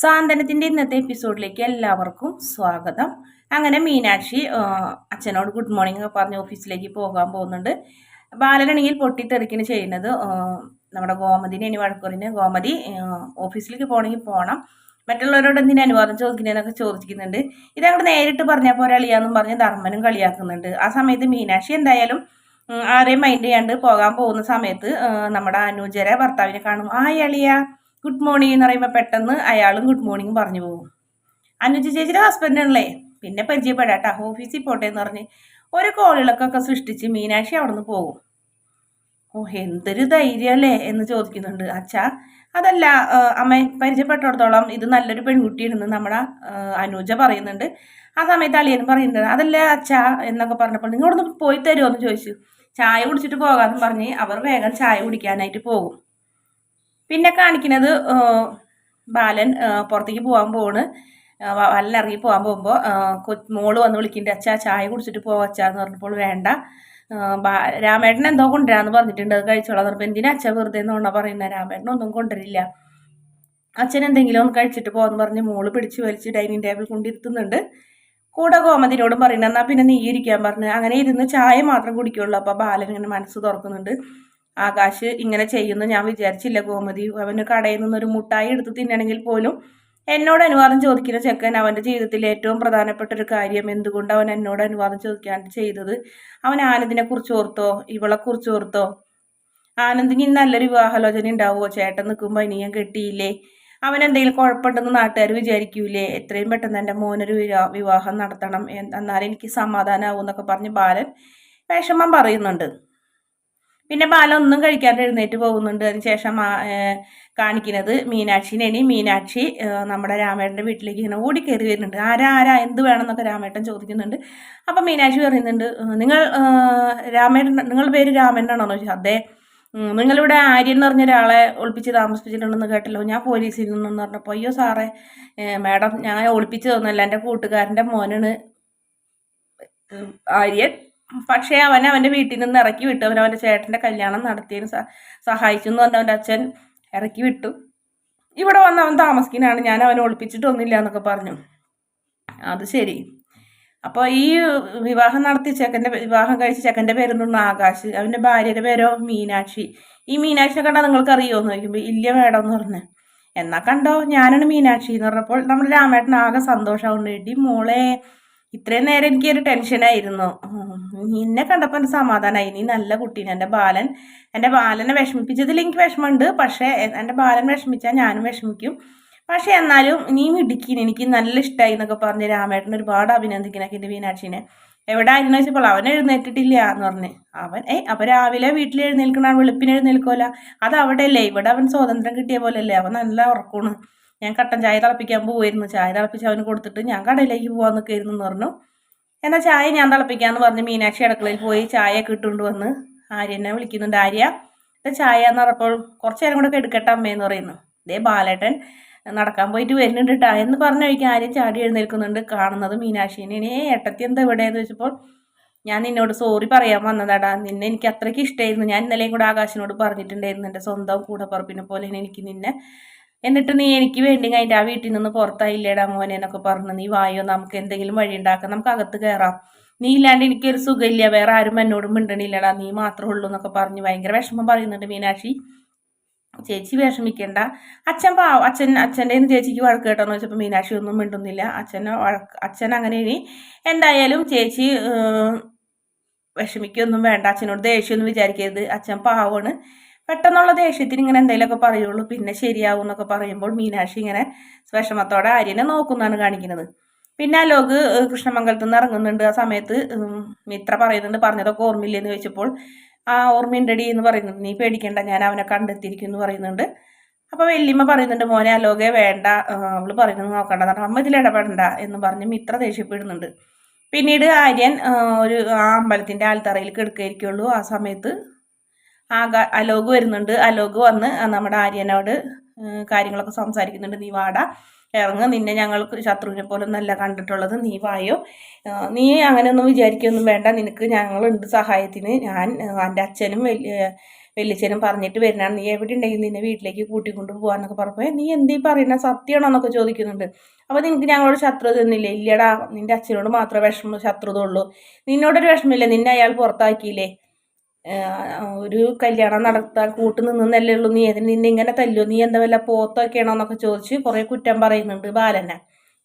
സാന്ത്വനത്തിൻ്റെ ഇന്നത്തെ എപ്പിസോഡിലേക്ക് എല്ലാവർക്കും സ്വാഗതം. അങ്ങനെ മീനാക്ഷി അച്ഛനോട് ഗുഡ് മോർണിംഗ് ഒക്കെ പറഞ്ഞ് ഓഫീസിലേക്ക് പോകാൻ പോകുന്നുണ്ട്. ബാലനാണെങ്കിൽ പൊട്ടിത്തെറിക്കണ് ചെയ്യുന്നത് നമ്മുടെ ഗോമതിനെ ഇനി വഴക്കുറിന് ഗോമതി ഓഫീസിലേക്ക് പോകണമെങ്കിൽ പോകണം, മറ്റുള്ളവരോട് എന്തിനു അനുവാദം ചോദിക്കുന്നതെന്നൊക്കെ ചോദിക്കുന്നുണ്ട്. ഇതങ്ങോട്ട് നേരിട്ട് പറഞ്ഞാൽ പോലെ അളിയാന്നും പറഞ്ഞ് ധർമ്മനും കളിയാക്കുന്നുണ്ട്. ആ സമയത്ത് മീനാക്ഷി എന്തായാലും ആരെയും മൈൻഡ് ചെയ്യാണ്ട് പോകാൻ പോകുന്ന സമയത്ത് നമ്മുടെ അനുജരെ ഭർത്താവിനെ കാണും. ആ അളിയ ഗുഡ് മോർണിംഗ് എന്ന് പറയുമ്പോൾ പെട്ടെന്ന് അയാളും ഗുഡ് മോർണിംഗ് പറഞ്ഞു പോകും. അനുജ ചേച്ചിയുടെ ഹസ്ബൻഡാണല്ലേ, പിന്നെ പരിചയപ്പെടാട്ടാ, ഓഫീസിൽ പോട്ടെ എന്ന് പറഞ്ഞ് ഒരു കോളിളക്കൊക്കെ സൃഷ്ടിച്ച് മീനാക്ഷി അവിടെ നിന്ന് പോകും. ഓ എന്തൊരു ധൈര്യമല്ലേ എന്ന് ചോദിക്കുന്നുണ്ട്. അച്ഛാ അതല്ല അമ്മ, പരിചയപ്പെട്ടിടത്തോളം ഇത് നല്ലൊരു പെൺകുട്ടിയാണെന്ന് നമ്മുടെ അനുജ പറയുന്നുണ്ട്. ആ സമയത്ത് അളിയനും പറയുന്നുണ്ട് അതല്ലേ അച്ഛാ എന്നൊക്കെ പറഞ്ഞപ്പോൾ നിങ്ങൾ ഇവിടെ നിന്ന് പോയി തരുമോ എന്ന് ചോദിച്ചു. ചായ കുടിച്ചിട്ട് പോകാമെന്ന് പറഞ്ഞ് അവർ വേഗം ചായ കുടിക്കാനായിട്ട് പോകും. പിന്നെ കാണിക്കുന്നത് ബാലൻ പുറത്തേക്ക് പോകാൻ പോവാണ്. വല്ലിറങ്ങി പോകാൻ പോകുമ്പോൾ മോള് വന്ന് വിളിക്കുന്നുണ്ട്, അച്ഛാ ചായ കുടിച്ചിട്ട് പോവച്ചാന്ന് പറഞ്ഞപ്പോൾ വേണ്ട, രാമേട്ടൻ എന്തോ കൊണ്ടുവരാന്ന് പറഞ്ഞിട്ടുണ്ട്, അത് കഴിച്ചോളാം പറഞ്ഞപ്പോൾ എന്തിനാ അച്ഛൻ വെറുതെ നോണ പറയുന്നത്, രാമേട്ടൻ ഒന്നും കൊണ്ടുവരില്ല, അച്ഛൻ എന്തെങ്കിലും ഒന്ന് കഴിച്ചിട്ട് പോകാന്ന് പറഞ്ഞ് മോള് പിടിച്ച് വലിച്ച് ഡൈനിങ് ടേബിൾ കൊണ്ടിരുത്തുന്നുണ്ട്. കൂടെ ഗോമതിനോടും പറയുന്നത് എന്നാൽ പിന്നെ നീ ഇരിക്കാൻ പറഞ്ഞ് അങ്ങനെ ഇരുന്ന് ചായ മാത്രം കുടിക്കുള്ളൂ. അപ്പോൾ ബാലൻ ഇങ്ങനെ മനസ്സ് തുറക്കുന്നുണ്ട്. ആകാശ് ഇങ്ങനെ ചെയ്യുന്നു ഞാൻ വിചാരിച്ചില്ല ഗോമതി, അവന് കടയിൽ നിന്നൊരു മുട്ടായി എടുത്ത് തിന്നണമെങ്കിൽ പോലും എന്നോട് അനുവാദം ചോദിക്കുന്ന ചെക്കൻ അവൻ്റെ ജീവിതത്തിൽ ഏറ്റവും പ്രധാനപ്പെട്ട ഒരു കാര്യം എന്തുകൊണ്ട് അവൻ എന്നോട് അനുവാദം ചോദിക്കാണ്ട് ചെയ്തത്, അവൻ ആനന്ദിനെ കുറിച്ച് ഓർത്തോ ഇവളെ കുറിച്ച് ഓർത്തോ, ആനന്ദിന് നല്ലൊരു വിവാഹാലോചന ഉണ്ടാവുമോ, ചേട്ടൻ നിൽക്കുമ്പോൾ ഇനിയും കെട്ടിയില്ലേ, അവൻ എന്തെങ്കിലും കുഴപ്പമുണ്ടെന്ന് നാട്ടുകാർ വിചാരിക്കൂലേ, എത്രയും പെട്ടെന്ന് എൻ്റെ മോനൊരു വിവാഹം നടത്തണം എന്നാലും എനിക്ക് സമാധാനമാവും എന്നൊക്കെ പറഞ്ഞ് ബാലൻ വിഷമം പറയുന്നുണ്ട്. പിന്നെ ബാല ഒന്നും കഴിക്കാതെ എഴുന്നേറ്റ് പോകുന്നുണ്ട്. അതിനുശേഷം കാണിക്കുന്നത് മീനാക്ഷിനെയാണ്. മീനാക്ഷി നമ്മുടെ രാമേട്ടൻ്റെ വീട്ടിലേക്ക് ഇങ്ങനെ ഓടിക്കയറി വരുന്നുണ്ട്. ആരാ എന്ത് വേണമെന്നൊക്കെ രാമേട്ടൻ ചോദിക്കുന്നുണ്ട്. അപ്പം മീനാക്ഷി പറയുന്നുണ്ട് നിങ്ങളുടെ പേര് രാമേട്ടനാണോ ചോദിച്ചു. അതെ, നിങ്ങളിവിടെ ആര്യൻ എന്ന് പറഞ്ഞ ഒരാളെ ഒളിപ്പിച്ച് താമസിപ്പിച്ചിട്ടുണ്ടെന്ന് കേട്ടല്ലോ, ഞാൻ പോലീസിൽ നിന്നെന്ന് പറഞ്ഞപ്പോൾ അയ്യോ സാറേ മാഡം ഞാൻ ഒളിപ്പിച്ചതൊന്നുമല്ല, എൻ്റെ കൂട്ടുകാരൻ്റെ മോനാണ് ആര്യൻ, പക്ഷേ അവൻ്റെ വീട്ടിൽ നിന്ന് ഇറക്കി വിട്ടു, അവൻ്റെ ചേട്ടൻ്റെ കല്യാണം നടത്തിയതിന് സഹായിച്ചു എന്ന് പറഞ്ഞ അവൻ്റെ അച്ഛൻ ഇറക്കി വിട്ടു, ഇവിടെ വന്ന് അവൻ താമസിക്കുന്നതാണ്, ഞാൻ അവനെ ഒളിപ്പിച്ചിട്ടൊന്നുമില്ല എന്നൊക്കെ പറഞ്ഞു. അത് ശരി, അപ്പോൾ ഈ വിവാഹം കഴിച്ച ചെക്കൻ്റെ പേരെന്താണ് ആകാശ്, അവൻ്റെ ഭാര്യയുടെ പേരോ മീനാക്ഷി, ഈ മീനാക്ഷിനെ കണ്ടാൽ നിങ്ങൾക്ക് അറിയുമോ ചോദിക്കുമ്പോൾ ഇല്ല മേഡം എന്ന് പറഞ്ഞു. എന്നാൽ കണ്ടോ ഞാനാണ് മീനാക്ഷി എന്ന് പറഞ്ഞപ്പോൾ നമ്മുടെ രാമേട്ടൻ ആകെ സന്തോഷമാവുണ്ട്. എടി മോളെ ഇത്രയും നേരം എനിക്കൊരു ടെൻഷനായിരുന്നു, നിന്നെ കണ്ടപ്പോൾ എൻ്റെ സമാധാനമായി, നീ നല്ല കുട്ടീനെ, എൻ്റെ ബാലനെ വിഷമിപ്പിച്ചതിൽ എനിക്ക് വിഷമമുണ്ട്, പക്ഷേ എൻ്റെ ബാലൻ വിഷമിച്ചാൽ ഞാനും വിഷമിക്കും, പക്ഷെ എന്നാലും നീ മിടുക്കിന്, എനിക്ക് നല്ല ഇഷ്ടമായി എന്നൊക്കെ പറഞ്ഞ് രാമേട്ടൻ ഒരുപാട് അഭിനന്ദിക്കണൊക്കെ എൻ്റെ മീനാക്ഷിനെ. എവിടെ ആയിരുന്നു വെച്ചപ്പോൾ അവൻ എഴുന്നേറ്റിട്ടില്ല എന്ന് പറഞ്ഞ്. അപ്പം രാവിലെ വീട്ടിൽ എഴുന്നേൽക്കണ വെളുപ്പിന് എഴുന്നേൽക്കുമല്ല, അത് അവിടെ അല്ലേ, ഇവിടെ അവൻ സ്വാതന്ത്ര്യം കിട്ടിയ പോലെ അല്ലേ, അവൻ നല്ല ഉറക്കമാണ്, ഞാൻ കട്ടൻ ചായ തിളപ്പിക്കാൻ പോവായിരുന്നു, ചായ തിളപ്പിച്ച് അവന് കൊടുത്തിട്ട് ഞാൻ കടയിലേക്ക് പോകാൻ നിൽക്കായിരുന്നു എന്ന് പറഞ്ഞു. എന്നാൽ ചായ ഞാൻ തിളപ്പിക്കാമെന്ന് പറഞ്ഞ് മീനാക്ഷി അടുക്കളയിൽ പോയി ചായയൊക്കെ ഇട്ടുകൊണ്ട് വന്ന് ആര്യനെ വിളിക്കുന്നുണ്ട്. ആര്യ ചായ എന്ന് പറഞ്ഞപ്പോൾ കുറച്ച് നേരം കൂടെ എടുക്കട്ടെ അമ്മയെന്ന് പറയുന്നു. ഇതേ ബാലേട്ടൻ നടക്കാൻ പോയിട്ട് വരുന്നുണ്ട് കേട്ടാ എന്ന് പറഞ്ഞ കഴിക്കാൻ ആര്യം ചാടി എഴുന്നേൽക്കുന്നുണ്ട്. കാണുന്നത് മീനാക്ഷിനെ. ഏട്ടത്തി എന്താ എവിടെയെന്ന് വെച്ചപ്പോൾ ഞാൻ നിന്നോട് സോറി പറയാൻ വന്നതാടാ, നിന്നെ എനിക്ക് അത്രയ്ക്ക് ഇഷ്ടമായിരുന്നു, ഞാൻ ഇന്നലെയും കൂടെ ആകാശിനോട് പറഞ്ഞിട്ടുണ്ടായിരുന്നു എൻ്റെ സ്വന്തം കൂടപ്പറപ്പിനെ പോലെ എനിക്ക് നിന്നെ, എന്നിട്ട് നീ എനിക്ക് വേണ്ടി കഴിഞ്ഞിട്ട് ആ വീട്ടിൽ നിന്ന് പുറത്തായില്ലേടാ മോനെ എന്നൊക്കെ പറഞ്ഞു, നീ വായോ നമുക്ക് എന്തെങ്കിലും വഴി ഉണ്ടാക്കാം, നമുക്ക് അകത്ത് കയറാം, നീ ഇല്ലാണ്ട് എനിക്കൊരു സുഖമില്ല, വേറെ ആരും എന്നോടും മിണ്ടണില്ലടാ, നീ മാത്രമേ ഉള്ളൂ എന്നൊക്കെ പറഞ്ഞ് ഭയങ്കര വിഷമം പറയുന്നുണ്ട് മീനാക്ഷി. ചേച്ചി വിഷമിക്കണ്ട, അച്ഛൻ്റെ ചേച്ചിക്ക് വഴക്ക് കേട്ടോന്ന് വെച്ചപ്പോൾ മീനാക്ഷി ഒന്നും മിണ്ടുന്നില്ല. അച്ഛൻ അങ്ങനെ ഇനി എന്തായാലും ചേച്ചി വിഷമിക്കൊന്നും വേണ്ട, അച്ഛനോട് ദേഷ്യമൊന്നും വിചാരിക്കരുത്, അച്ഛൻ പാവമാണ്, പെട്ടെന്നുള്ള ദേഷ്യത്തിന് ഇങ്ങനെ എന്തെങ്കിലുമൊക്കെ പറയുള്ളൂ, പിന്നെ ശരിയാവും എന്നൊക്കെ പറയുമ്പോൾ മീനാക്ഷി ഇങ്ങനെ വിഷമത്തോടെ ആര്യനെ നോക്കുന്നതാണ് കാണിക്കുന്നത്. പിന്നെ അലോക് കൃഷ്ണമംഗലത്ത് നിന്ന് ഇറങ്ങുന്നുണ്ട്. ആ സമയത്ത് മിത്ര പറയുന്നുണ്ട് പറഞ്ഞതൊക്കെ ഓർമ്മയില്ലെന്ന് ചോദിച്ചപ്പോൾ ഓർമ്മയുണ്ടടി എന്ന് പറയുന്നുണ്ട്, നീ പേടിക്കണ്ട ഞാൻ അവനെ കണ്ടെത്തിയിരിക്കും എന്ന് പറയുന്നുണ്ട്. അപ്പോൾ വല്യമ്മ പറയുന്നുണ്ട് മോനെ അലോകെ വേണ്ട, അവള് പറയുന്നത് നോക്കണ്ട, അമ്മ ഇതിൽ ഇടപെടണ്ട എന്ന് പറഞ്ഞ് മിത്ര ദേഷ്യപ്പെടുന്നുണ്ട്. പിന്നീട് ആര്യൻ ഒരു അമ്പലത്തിൻ്റെ ആൽത്തറയിൽ കിടക്കുകയായിരിക്കുള്ളൂ. ആ സമയത്ത് അലോക് വരുന്നുണ്ട്. അലോക് വന്ന് നമ്മുടെ ആര്യനോട് കാര്യങ്ങളൊക്കെ സംസാരിക്കുന്നുണ്ട്. നീ വാടാ, ഇറങ്ങ്, നിന്നെ ഞങ്ങൾ ശത്രുവിനെ പോലെ നല്ല കണ്ടിട്ടുള്ളത്, നീ വായോ, നീ അങ്ങനെയൊന്നും വിചാരിക്കൊന്നും വേണ്ട, നിനക്ക് ഞങ്ങളുണ്ട് സഹായത്തിന്, ഞാൻ എൻ്റെ അച്ഛനും വലിയച്ഛനും പറഞ്ഞിട്ട് വരുന്നതാണ്, നീ എവിടെ ഉണ്ടെങ്കിൽ നിന്നെ വീട്ടിലേക്ക് കൂട്ടിക്കൊണ്ട് പോകാന്നൊക്കെ പറഞ്ഞപ്പോൾ നീ എന്തീ പറയുന്ന, സത്യമാണോ എന്നൊക്കെ ചോദിക്കുന്നുണ്ട്. അപ്പോൾ നിനക്ക് ഞങ്ങളോട് ശത്രുത ഒന്നുമില്ലേ? ഇല്ലടാ, നിന്റെ അച്ഛനോട് മാത്രമേ ശത്രുത ഉള്ളൂ, നിന്നോടൊരു വിഷമില്ല, നിന്നെ അയാൾ പുറത്താക്കിയില്ലേ, ഒരു കല്യാണം നടത്താൻ കൂട്ട് നിന്നല്ലേ ഉള്ളൂ, നീ നിന്നെ ഇങ്ങനെ തല്ലോ, നീ എന്താ വല്ല പോത്തൊക്കെയാണോ എന്നൊക്കെ ചോദിച്ച് കുറേ കുറ്റം പറയുന്നുണ്ട് ബാലനെ.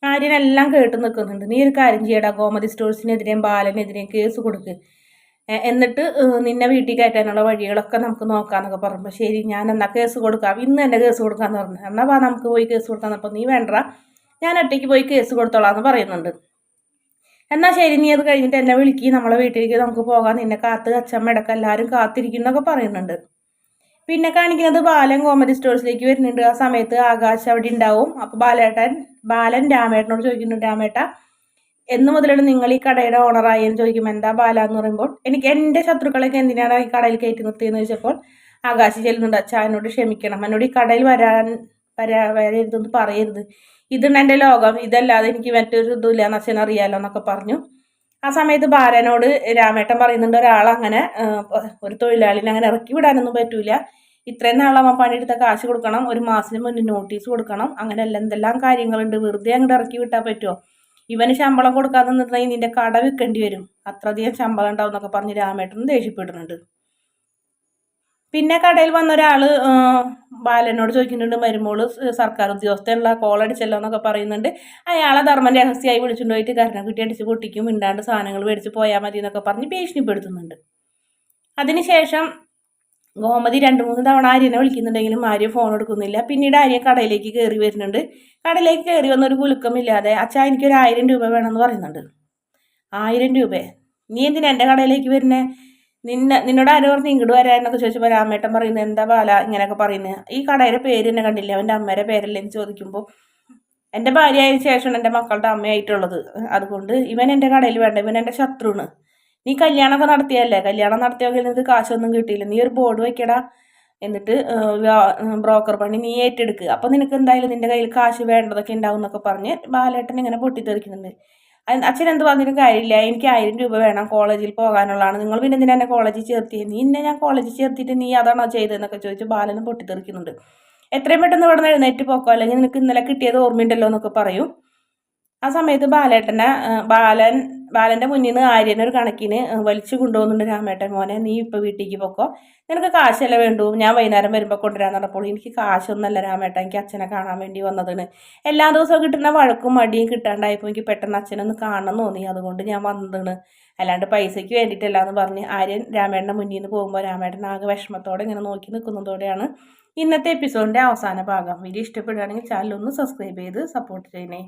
ആര്യനെല്ലാം കേട്ട് നിൽക്കുന്നുണ്ട്. നീ ഒരു കാര്യം ചെയ്യടാ, ഗോമതി സ്റ്റോഴ്സിനെതിരെയും ബാലനെതിരെയും കേസ് കൊടുക്ക്, എന്നിട്ട് നിന്നെ വീട്ടിൽ കയറ്റാനുള്ള വഴികളൊക്കെ നമുക്ക് നോക്കാന്നൊക്കെ പറയുമ്പോൾ ശരി ഞാൻ എന്നാ കേസ് കൊടുക്കാം, ഇന്ന് തന്നെ കേസ് കൊടുക്കാന്ന് പറഞ്ഞു. എന്നാൽ വാ നമുക്ക് പോയി കേസ് കൊടുക്കാന്ന്. അപ്പോൾ നീ വേണ്ട, ഞാൻ ഒറ്റയ്ക്ക് പോയി കേസ് കൊടുത്തോളാന്ന് പറയുന്നുണ്ട്. എന്നാൽ ശരി, നീ അത് കഴിഞ്ഞിട്ട് എന്നെ വിളിക്കി, നമ്മളെ വീട്ടിലേക്ക് നമുക്ക് പോകാം, നിന്നെ കാത്ത് അച്ഛമ്മ ഇടക്ക് എല്ലാവരും കാത്തിരിക്കുന്നൊക്കെ പറയുന്നുണ്ട്. പിന്നെ കാണിക്കുന്നത് ബാലൻ കോമഡി സ്റ്റോഴ്സിലേക്ക് വരുന്നുണ്ട്. ആ സമയത്ത് ആകാശ് അവിടെ ഉണ്ടാവും. അപ്പോൾ ബാലൻ രാമേട്ടനോട് ചോദിക്കുന്നുണ്ട്, രാമേട്ട എന്ന് മുതലാണ് നിങ്ങൾ ഈ കടയുടെ ഓണറായി എന്ന് ചോദിക്കുമ്പോൾ എന്താ ബാല എന്ന് പറയുമ്പോൾ, എനിക്ക് എൻ്റെ ശത്രുക്കളൊക്കെ എന്തിനാണ് ഈ കടയിൽ കയറ്റി നിർത്തിയെന്ന് ചോദിച്ചപ്പോൾ ആകാശ് ചെല്ലുന്നുണ്ട്, അച്ഛാ എന്നോട് ക്ഷമിക്കണം, എന്നോട് ഈ കടയിൽ വരരുതെന്ന് പറയരുത്, ഇതാണ് എൻ്റെ ലോകം, ഇതല്ലാതെ എനിക്ക് മറ്റൊരു ഇതുമില്ല എന്ന് അച്ഛൻ അറിയാലോ എന്നൊക്കെ പറഞ്ഞു. ആ സമയത്ത് ബാലനോട് രാമേട്ടൻ പറയുന്നുണ്ട്, ഒരാളങ്ങനെ ഒരു തൊഴിലാളിനെ അങ്ങനെ ഇറക്കി വിടാനൊന്നും പറ്റൂല, ഇത്രയും നാളാവുമ്പോൾ പണിയെടുത്ത കാശ് കൊടുക്കണം, ഒരു മാസത്തിന് മുന്നേ നോട്ടീസ് കൊടുക്കണം, അങ്ങനെ എന്തെല്ലാം കാര്യങ്ങളുണ്ട്, വെറുതെ അങ്ങോട്ട് ഇറക്കി വിട്ടാൽ പറ്റുമോ, ഇവന് ശമ്പളം കൊടുക്കാതെ നിന്നിട്ടുണ്ടെങ്കിൽ നിന്റെ കട വിൽക്കേണ്ടി വരും, അത്രയധികം ശമ്പളം ഉണ്ടാവും എന്നൊക്കെ പറഞ്ഞ് രാമേട്ടനും ദേഷ്യപ്പെടുന്നുണ്ട്. പിന്നെ കടയിൽ വന്ന ഒരാൾ ബാലനോട് ചോദിക്കുന്നുണ്ട്, മരുമോള് സർക്കാർ ഉദ്യോഗസ്ഥയുള്ള കോളടിച്ചല്ലോ എന്നൊക്കെ പറയുന്നുണ്ട്. അയാളെ ധർമ്മം രഹസ്യമായി വിളിച്ചുകൊണ്ട് പോയിട്ട് കരണം കിട്ടി അടിച്ച് പൊട്ടിക്കും, മിണ്ടാണ്ട് സാധനങ്ങൾ മേടിച്ച് പോയാൽ മതി എന്നൊക്കെ പറഞ്ഞ് ഭീഷണിപ്പെടുത്തുന്നുണ്ട്. അതിനുശേഷം ഗോമതി 2-3 തവണ ആര്യനെ വിളിക്കുന്നുണ്ടെങ്കിലും ആര്യം ഫോൺ എടുക്കുന്നില്ല. പിന്നീട് ആര്യൻ കടയിലേക്ക് കയറി വരുന്നുണ്ട്. കടയിലേക്ക് കയറി വന്നൊരു കുലുക്കമില്ലാതെ, അച്ഛാ എനിക്കൊരു 1000 രൂപ വേണമെന്ന് പറയുന്നുണ്ട്. 1000 രൂപ? നീ എന്തിനാ എൻ്റെ കടയിലേക്ക് വരുന്നേ, നിന്നോട് ആരോ പറഞ്ഞ് ഇങ്ങോട്ട് വരാനൊക്കെ ചോദിച്ചപ്പോൾ രാമേട്ടൻ പറയുന്നത്, എന്താ ബാല ഇങ്ങനെയൊക്കെ പറയുന്നത്, ഈ കടയുടെ പേര് തന്നെ കണ്ടില്ല, അവൻ്റെ അമ്മയുടെ പേരല്ലേ എന്ന് ചോദിക്കുമ്പോൾ, എൻ്റെ ഭാര്യ ആയതിനു ശേഷമാണ് എൻ്റെ മക്കളുടെ അമ്മയായിട്ടുള്ളത്, അതുകൊണ്ട് ഇവൻ എൻ്റെ കടയിൽ വേണ്ട, ഇവൻ എൻ്റെ ശത്രുവാണ്, നീ കല്യാണമൊക്കെ നടത്തിയല്ലേ, കല്യാണം നടത്തിയെങ്കിൽ നിനക്ക് കാശൊന്നും കിട്ടിയില്ല, നീ ഒരു ബോർഡ് വെക്കടാ, എന്നിട്ട് ബ്രോക്കർ പണി നീ ഏറ്റെടുക്കുക, അപ്പോൾ നിനക്ക് എന്തായാലും നിൻ്റെ കയ്യിൽ കാശ് വേണ്ടതൊക്കെ ഉണ്ടാവും എന്നൊക്കെ പറഞ്ഞ് ബാലേട്ടൻ ഇങ്ങനെ പൊട്ടിത്തെറിക്കുന്നുണ്ട്. അച്ഛൻ എന്ത് പറഞ്ഞിട്ടും കാര്യമില്ല, എനിക്ക് 1000 രൂപ വേണം, കോളേജിൽ പോകാനുള്ളതാണ്, നിങ്ങൾ പിന്നെ എന്തിനാ എന്നെ കോളേജിൽ ചേർത്തിയത്, നീ എന്നെ ഞാൻ കോളേജിൽ ചേർത്തിട്ട് നീ അതാണോ ചെയ്തതെന്നൊക്കെ ചോദിച്ച് ബാലനും പൊട്ടിത്തെറിക്കുന്നുണ്ട്. എത്രയും പെട്ടെന്ന് ഇവിടെ നിന്ന് എഴുന്നേറ്റ് പോക്കോ, അല്ലെങ്കിൽ നിനക്ക് ഇന്നലെ കിട്ടിയത് ഓർമ്മയുണ്ടല്ലോ എന്നൊക്കെ പറയും. ആ സമയത്ത് ബാലൻ്റെ മുന്നിൽ നിന്ന് ആര്യനൊരു കണക്കിന് വലിച്ചു കൊണ്ടുപോകുന്നുണ്ട് രാമേട്ടൻ, മോനെ നീ ഇപ്പോൾ വീട്ടിലേക്ക് പോക്കോ, നിനക്ക് കാശല്ല വേണ്ടു, ഞാൻ വൈകുന്നേരം വരുമ്പോൾ കൊണ്ടുവരാൻ പറഞ്ഞപ്പോൾ എനിക്ക് കാശൊന്നല്ല രാമേട്ടൻ, എനിക്ക് അച്ഛനെ കാണാൻ വേണ്ടി വന്നതാണ്, എല്ലാ ദിവസവും കിട്ടുന്ന വഴക്കും മടിയും കിട്ടാണ്ടായപ്പോൾ എനിക്ക് പെട്ടെന്ന് അച്ഛനൊന്ന് കാണണം തോന്നി, അതുകൊണ്ട് ഞാൻ വന്നതാണ്, അല്ലാണ്ട് പൈസയ്ക്ക് വേണ്ടിയിട്ടല്ല എന്ന് പറഞ്ഞ് ആര്യൻ രാമേട്ടൻ്റെ മുന്നിൽ നിന്ന് പോകുമ്പോൾ രാമേട്ടൻ ആകെ വിഷമത്തോടെ ഇങ്ങനെ നോക്കി നിൽക്കുന്നതോടെയാണ് ഇന്നത്തെ എപ്പിസോഡിൻ്റെ അവസാന ഭാഗം. വീഡിയോ ഇഷ്ടപ്പെടുകയാണെങ്കിൽ ചാനൽ ഒന്ന് സബ്സ്ക്രൈബ് ചെയ്ത് സപ്പോർട്ട് ചെയ്യണേ.